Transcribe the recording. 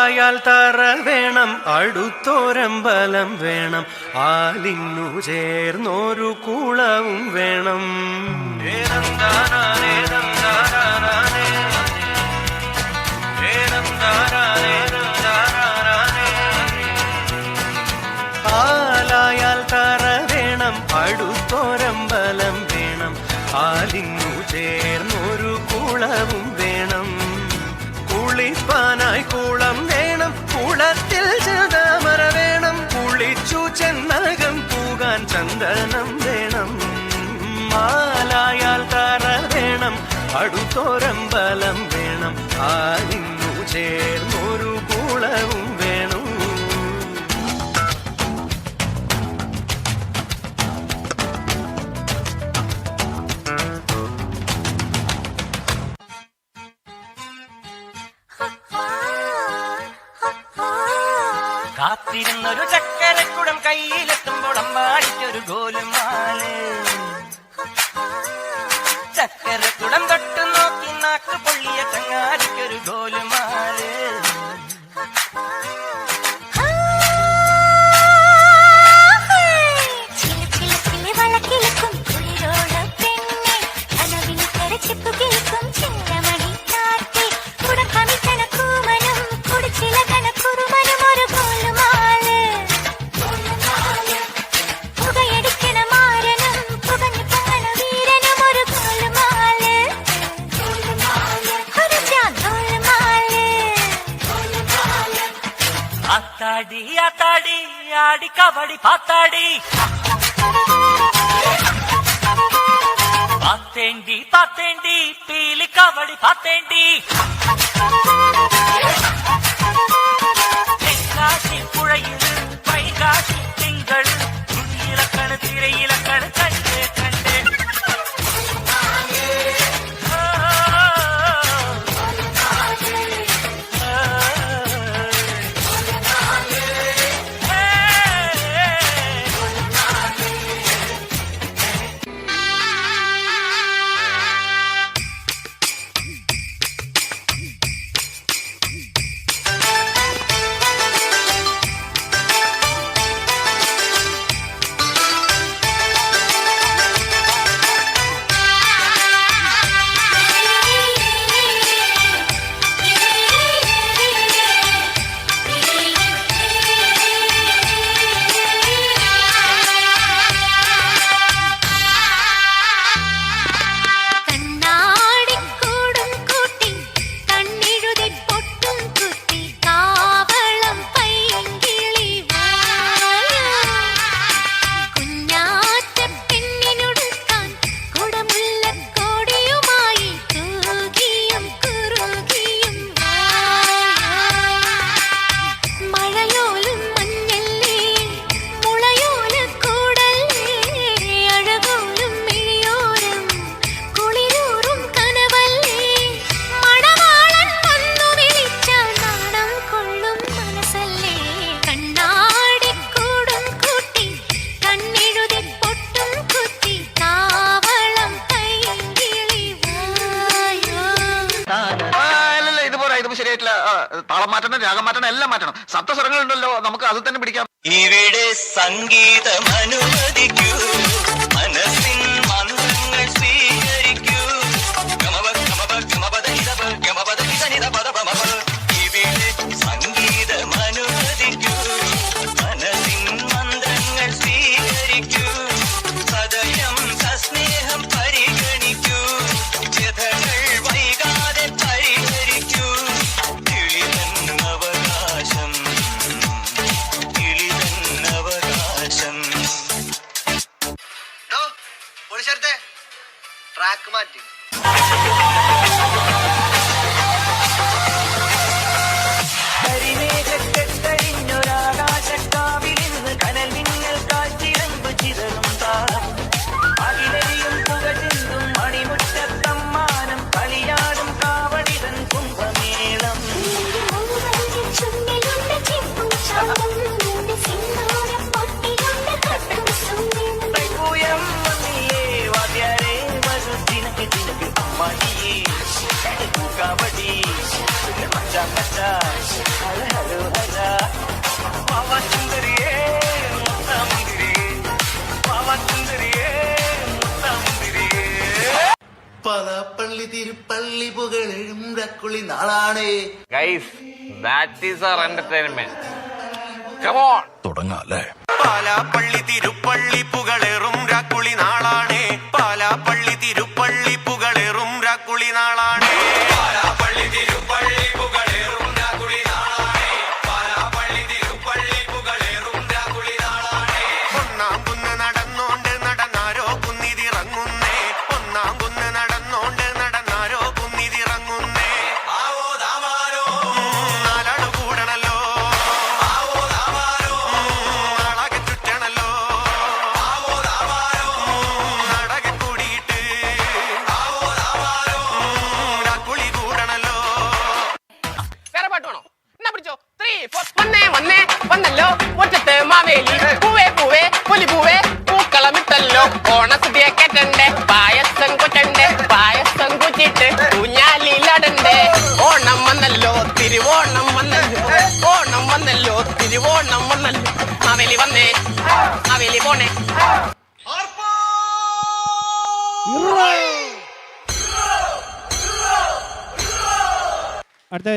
ആലായാൽ തറ വേണം, അടുത്തോരമ്പലം വേണം, ആലിന്നു ചേർന്നൊരു കുളവും വേണം. ആലായാൽ തറ വേണം, അടുത്തോരമ്പലം വേണം, ആലിന്നു ചേർന്നൊരു കുളവും വേണം. കുളിപ്പാനായി കുളം വേണം, കുളത്തിൽ ചന്ദമര വേണം, കുളിച്ചു ചെന്നകം പൂകാൻ ചന്ദനം വേണം. ആലായാൽ തറ വേണം, അടുത്തോരമ്പലം വേണം, ആലിന്നു ചേർന്നൊരു കുളവും വേണം. കാത്തിരുന്നൊരു ചക്കരക്കുടം കയ്യിലെത്തുമ്പോൾ അമ്പാടിക്കൊരു ഗോലുമാല്. ചക്കരക്കുടം തൊട്ട് നോക്കി നാക്ക് പൊള്ളിയ ചങ്ങാടിക്കൊരു ഗോലുമാല്. ആത്താടി ആത്താടി ആടി കബഡി പാത്താടി, പാത്തേണ്ടി പാത്തേണ്ടി പീലി കബഡി പാത്തേണ്ടി. തെങ്കാശി പുഴയിൽ വൈകാശി തിങ്കൾ, തുണിയിലക്കണ് തിരയിലക്കണ് കണ്ടേ കണ്ടേ. ശരിയായിട്ടില്ല. താളം മാറ്റണം, രാഗം മാറ്റണം, എല്ലാം മാറ്റണം. സപ്തസ്വരങ്ങളുണ്ടല്ലോ, നമുക്ക് അത് തന്നെ പിടിക്കാം. ഇവിടെ സംഗീതം അനുവദിക്കൂ, മനസ്സിൻ മന്ത്രങ്ങൾ സ്വീകരിക്കൂ. ഇവിടെ സംഗീതം അനുവദിക്കൂ, മനസ്സിൻ മന്ത്രങ്ങൾ സ്വീകരിക്കൂ. സദയം സസ്നേഹം പരിഗണിക്കൂ, വ്യഥകൾ വൈകാതെ പരിഹരിക്കൂ. അവകാശം ട്രാക്ക് മാറ്റി. കരിമേഘക്കെട്ടഴിഞ്ഞൊരാകാശക്കാവിലിന്ന് കനൽ മിന്നൽ കാറ്റിരമ്പ് ചിതറും താളം, അകിലരിയും പുക ചിന്തും മണിമുറ്റത്തമ്മാനം, കളിയാടും കാവടിതൻ കുംഭമേളം. മച്ചാ ഹലോ ഹരാ വാവാ സുന്ദരിയേ മുത്തമുന്തിരിയേ വാവാ സുന്ദരിയേ മുത്തമുന്തിരിയേ പലാപ്പള്ളി തിരുപ്പള്ളി പുകഴും രക്കുളി നാളാണേ. Guys that is our entertainment. Come on തുടങ്ങാല്ലേ. പാലാപ്പള്ളി തിരുപ്പള്ളി പുകളേറും രാക്കുളി നാളാണേ പാലാപ്പള്ളി തിരുപ്പള്ളി പുകളേറും രാക്കുളി നാളാണേ പാലാപ്പള്ളി തിരുപ്പള്ളി പുകളേറും രാക്കുളി നാളാണേ പാലാപ്പള്ളി തിരുപ്പള്ളി പുകളേറും രാക്കുളി നാളാണേ ഒന്നാം കുന്ന് നടന്നോണ്ട് നടന്നാരോ കുന്നിതിറങ്ങുന്നേ ഒന്നാം കുന്ന് നടന്നോണ്ട് നടന്നാരോ കുന്നിതിറങ്ങുന്നേ ആവോ ദാമാരോ നാലാള് കൂടണല്ലോ ആവോ ദാമാരോ നാളാകെ ചുറ്റണല്ലോ ആവോ ദാമാരോ നാടകെ കൂടിയിട്ട് ആവോ ദാമാരോ രാക്കുളി കൂടണല്ലോ വേറെ പാട്ട് വേണോ? എന്നാ പിടിച്ചോ. 3, 4 വന്നേ വന്നേ വന്നല്ലോ മുറ്റത്ത് മാവേലി പൂവേ പൂവേ പുലി പൂവേ പൂക്കളമിട്ടല്ലോ ഓണസദ്യ കേട്ടണ്ടേ പായസം കൊറ്റണ്ടേ പായസം കുച്ചിട്ട് ഊഞ്ഞാലിലടണ്ടേ ഓണം വന്നല്ലോ തിരുവോണം വന്നല്ലോ ഓണം വന്നല്ലോ തിരുവോണം വന്നല്ലോ മാവേലി വന്നേ മാവേലി പോണേ. അടുത്ത